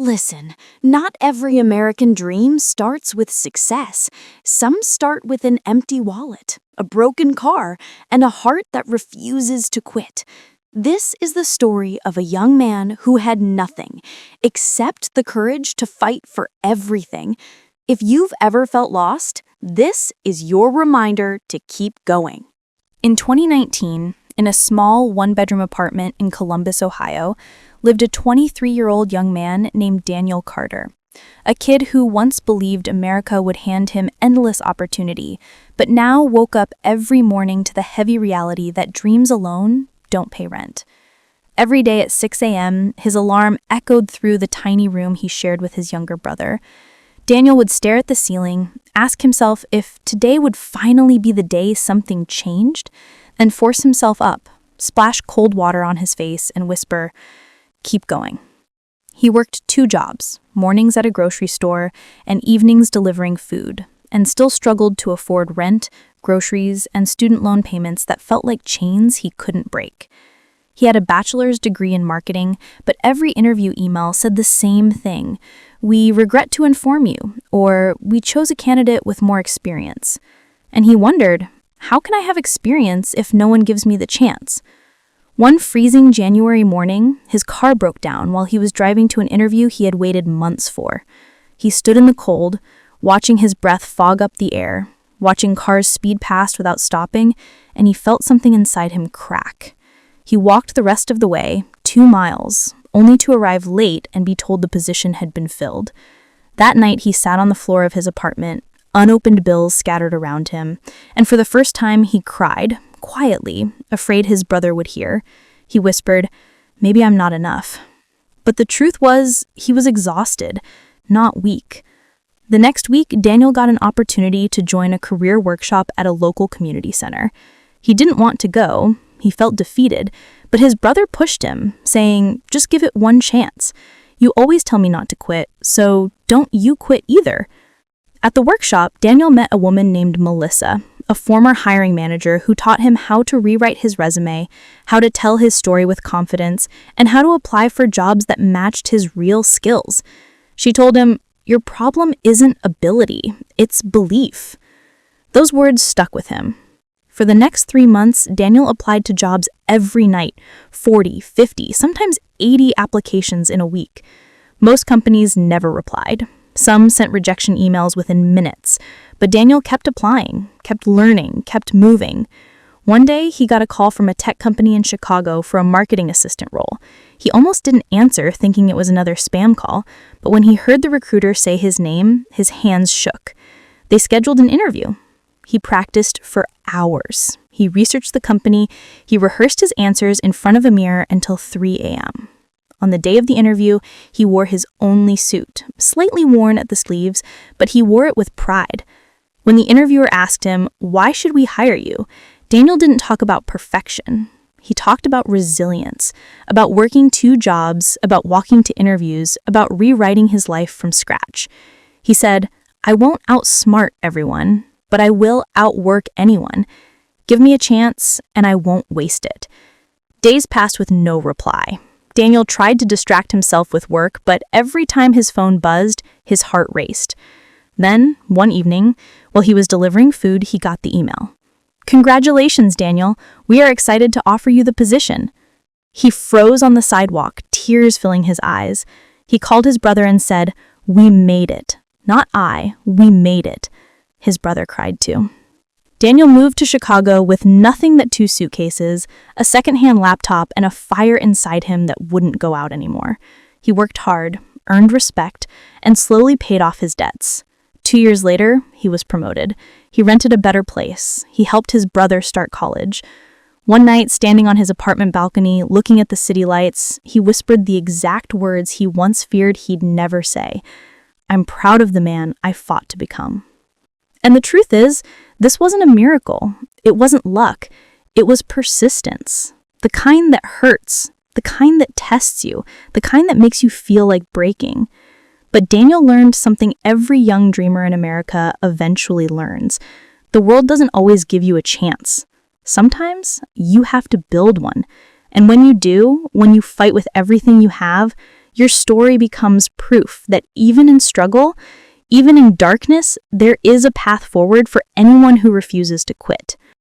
Listen, not every American dream starts with success. Some start with an empty wallet, a broken car, and a heart that refuses to quit. This is the story of a young man who had nothing except the courage to fight for everything. If you've ever felt lost, this is your reminder to keep going. In 2019, in a small one-bedroom apartment in Columbus, Ohio, lived a 23-year-old young man named Daniel Carter, a kid who once believed America would hand him endless opportunity, but now woke up every morning to the heavy reality that dreams alone don't pay rent. Every day at 6 a.m., his alarm echoed through the tiny room he shared with his younger brother. Daniel would stare at the ceiling, ask himself if today would finally be the day something changed, then force himself up, splash cold water on his face, and whisper, "Keep going." He worked 2 jobs, mornings at a grocery store and evenings delivering food, and still struggled to afford rent, groceries, and student loan payments that felt like chains he couldn't break. He had a bachelor's degree in marketing, but every interview email said the same thing: "We regret to inform you," or "We chose a candidate with more experience." And he wondered, how can I have experience if no one gives me the chance? One freezing January morning, his car broke down while he was driving to an interview he had waited months for. He stood in the cold, watching his breath fog up the air, watching cars speed past without stopping, and he felt something inside him crack. He walked the rest of the way, 2 miles, only to arrive late and be told the position had been filled. That night, he sat on the floor of his apartment, unopened bills scattered around him, and for the first time he cried, quietly, afraid his brother would hear. He whispered, "Maybe I'm not enough." But the truth was, he was exhausted, not weak. The next week, Daniel got an opportunity to join a career workshop at a local community center. He didn't want to go, he felt defeated, but his brother pushed him, saying, "Just give it one chance. You always tell me not to quit, so don't you quit either." At the workshop, Daniel met a woman named Melissa, a former hiring manager who taught him how to rewrite his resume, how to tell his story with confidence, and how to apply for jobs that matched his real skills. She told him, "Your problem isn't ability, it's belief." Those words stuck with him. For the next 3 months, Daniel applied to jobs every night, 40, 50, sometimes 80 applications in a week. Most companies never replied. Some sent rejection emails within minutes, but Daniel kept applying, kept learning, kept moving. One day, he got a call from a tech company in Chicago for a marketing assistant role. He almost didn't answer, thinking it was another spam call, but when he heard the recruiter say his name, his hands shook. They scheduled an interview. He practiced for hours. He researched the company. He rehearsed his answers in front of a mirror until 3 a.m. On the day of the interview, he wore his only suit, slightly worn at the sleeves, but he wore it with pride. When the interviewer asked him, "Why should we hire you?" Daniel didn't talk about perfection. He talked about resilience, about working 2 jobs, about walking to interviews, about rewriting his life from scratch. He said, "I won't outsmart everyone, but I will outwork anyone. Give me a chance, and I won't waste it." Days passed with no reply. Daniel tried to distract himself with work, but every time his phone buzzed, his heart raced. Then, one evening, while he was delivering food, he got the email. "Congratulations, Daniel. We are excited to offer you the position." He froze on the sidewalk, tears filling his eyes. He called his brother and said, "We made it. Not we made it." His brother cried too. Daniel moved to Chicago with nothing but 2 suitcases, a secondhand laptop, and a fire inside him that wouldn't go out anymore. He worked hard, earned respect, and slowly paid off his debts. 2 years later, he was promoted. He rented a better place. He helped his brother start college. One night, standing on his apartment balcony, looking at the city lights, he whispered the exact words he once feared he'd never say: "I'm proud of the man I fought to become." And the truth is, this wasn't a miracle. It wasn't luck. It was persistence. The kind that hurts, the kind that tests you, the kind that makes you feel like breaking. But Daniel learned something every young dreamer in America eventually learns. The world doesn't always give you a chance. Sometimes you have to build one. And when you do, when you fight with everything you have, Your story becomes proof that even in struggle, even in darkness, there is a path forward for anyone who refuses to quit.